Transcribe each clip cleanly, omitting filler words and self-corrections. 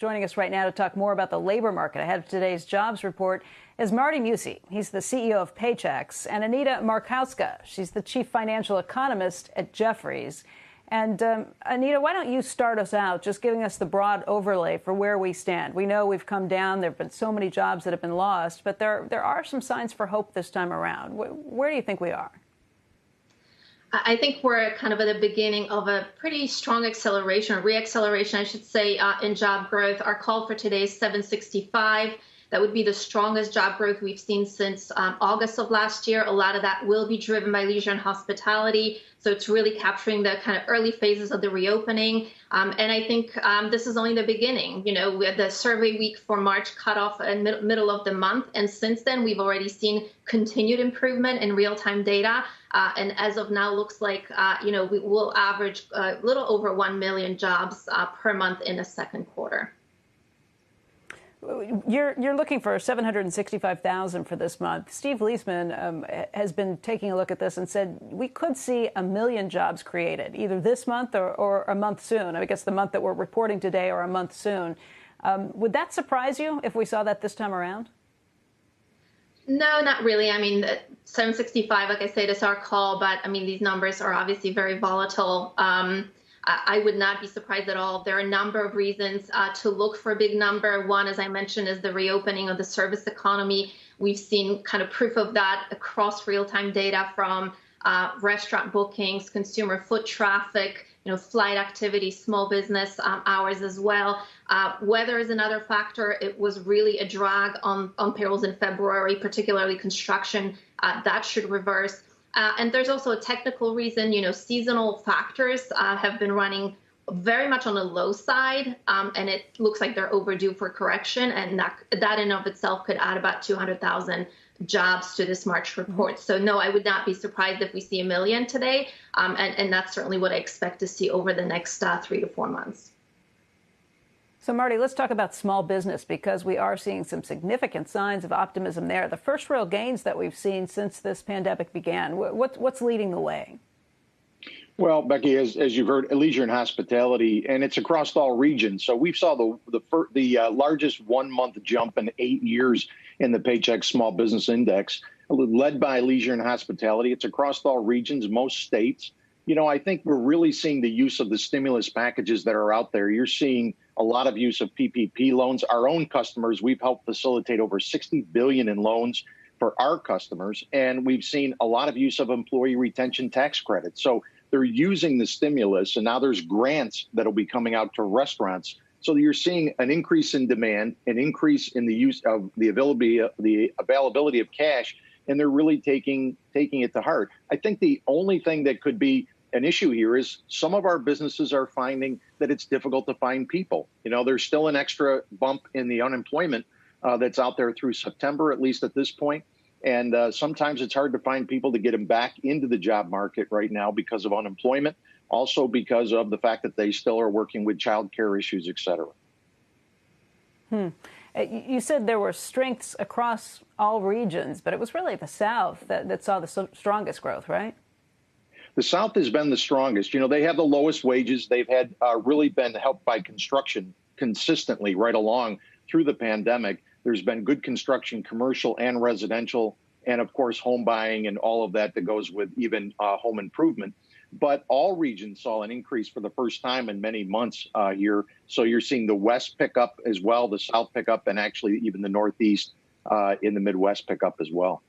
Joining us right now to talk more about the labor market ahead of today's jobs report is Marty Musi. He's the CEO of Paychex, and Anita Markowska. She's the chief financial economist at Jefferies. And Anita, why don't you start us out just giving us the broad overlay for where we stand? We know we've come down. There have been so many jobs that have been lost, but there are some signs for hope this time around. Where do you think we are? I think we're kind of at the beginning of a pretty strong acceleration, or reacceleration, I should say, in job growth. Our call for today is 765. That would be the strongest job growth we've seen since August of last year. A lot of that will be driven by leisure and hospitality. So it's really capturing the kind of early phases of the reopening. And I think this is only the beginning. You know, we had the survey week for March cut off in middle of the month. And since then, we've already seen continued improvement in real-time data. And as of now, looks like, we will average a little over 1 million jobs per month in the second quarter. You're looking for 765,000 for this month. Steve Leisman has been taking a look at this and said we could see 1 million jobs created either this month or a month soon. I guess the month that we're reporting today or a month soon. Would that surprise you if we saw that this time around? No, not really. I mean, 765, like I said, is our call, but I mean, these numbers are obviously very volatile. I would not be surprised at all. There are a number of reasons to look for a big number. One, as I mentioned, is the reopening of the service economy. We've seen kind of proof of that across real-time data from restaurant bookings, consumer foot traffic, flight activity, small business hours as well. Weather is another factor. It was really a drag on payrolls in February, particularly construction. That should reverse. And there's also a technical reason. Seasonal factors have been running very much on the low side, and it looks like they're overdue for correction. And that in of itself could add about 200,000 jobs to this March report. So no, I would not be surprised if we see 1 million today. And that's certainly what I expect to see over the next 3 to 4 months. So, Marty, let's talk about small business, because we are seeing some significant signs of optimism there. The first real gains that we've seen since this pandemic began. What's leading the way? Well, Becky, as you've heard, leisure and hospitality, and it's across all regions. So we saw the largest 1 month jump in 8 years in the Paychex Small Business Index, led by leisure and hospitality. It's across all regions, most states. I think we're really seeing the use of the stimulus packages that are out there. You're seeing a lot of use of PPP loans. Our own customers, we've helped facilitate over $60 billion in loans for our customers. And we've seen a lot of use of employee retention tax credits. So they're using the stimulus, and now there's grants that'll be coming out to restaurants. So you're seeing an increase in demand, an increase in the use of the availability of cash, and they're really taking it to heart. I think the only thing that could be an issue here is some of our businesses are finding that it's difficult to find people. There's still an extra bump in the unemployment that's out there through September, at least at this point. And sometimes it's hard to find people to get them back into the job market right now because of unemployment, also because of the fact that they still are working with childcare issues, et cetera. You said there were strengths across all regions, but it was really the South that saw the strongest growth, right? The South has been the strongest. They have the lowest wages. They've had really been helped by construction consistently right along through the pandemic. There's been good construction, commercial and residential, and of course, home buying and all of that goes with even home improvement. But all regions saw an increase for the first time in many months here. So you're seeing the West pick up as well, the South pick up, and actually even the Northeast in the Midwest pick up as well.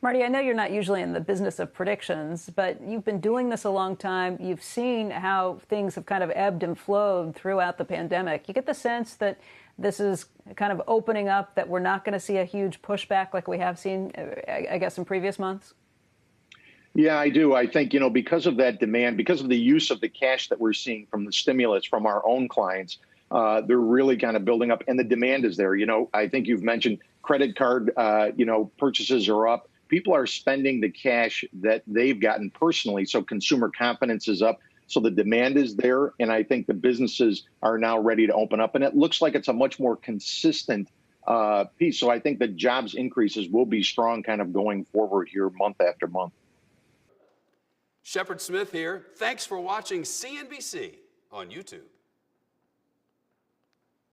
Marty, I know you're not usually in the business of predictions, but you've been doing this a long time. You've seen how things have kind of ebbed and flowed throughout the pandemic. You get the sense that this is kind of opening up, that we're not going to see a huge pushback like we have seen, I guess, in previous months? Yeah, I do. I think, because of that demand, because of the use of the cash that we're seeing from the stimulus from our own clients, they're really kind of building up, and the demand is there. I think you've mentioned credit card, purchases are up. People are spending the cash that they've gotten personally. So consumer confidence is up. So the demand is there. And I think the businesses are now ready to open up. And it looks like it's a much more consistent piece. So I think the jobs increases will be strong kind of going forward here month after month. Shepard Smith here. Thanks for watching CNBC on YouTube.